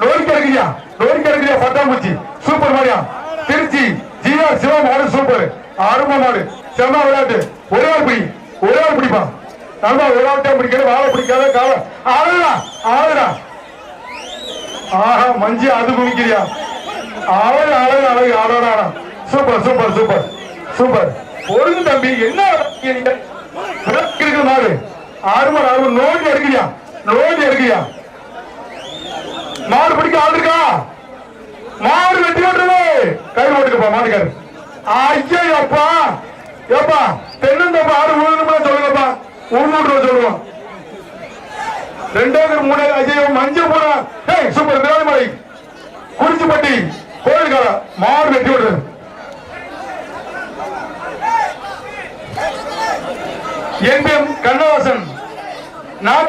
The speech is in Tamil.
நோய்க்கு பட்டாம்பூச்சி சூப்பர் மாடியா. திருச்சி ஜிஆர் சிவா மாடு சூப்பர் அருமை மாடு செம்ம விளையாட்டு. ஒரே ஆள் பிடிப்பா நல்லா ஒரு ஆள் பிடிக்காது வாழை பிடிக்காத கால ஆளுடா. ஆஹா மஞ்சி அது குமிக்கிறியா அழகு ஆடா. சூப்பர் ஒழுங்கு தம்பி என்ன இருக்கு மாடு அருமை நோண்டி எடுக்கிறியா மாடு பிடிக்க ஆள் இருக்கா. மாடு வெட்டி ஓட்டுறது கை ஓட்டுக்கப்பா மாடுக்காரு. ஐயா எப்பா தென்னந்தப்பா ஆடு உழுதுமா சொல்லுங்கப்பா. உழுதுட்டு சொல்லுவோம் 2 ஏக்கர் 3 ஐயோ மஞ்சள் போனா சூப்பர் விராலிமலை குறிச்சிப்பட்டி கோயில்கால மாடு வெட்டி ஓட்டுறது. என்பிஎம் கண்ணதாசன் நாட்டு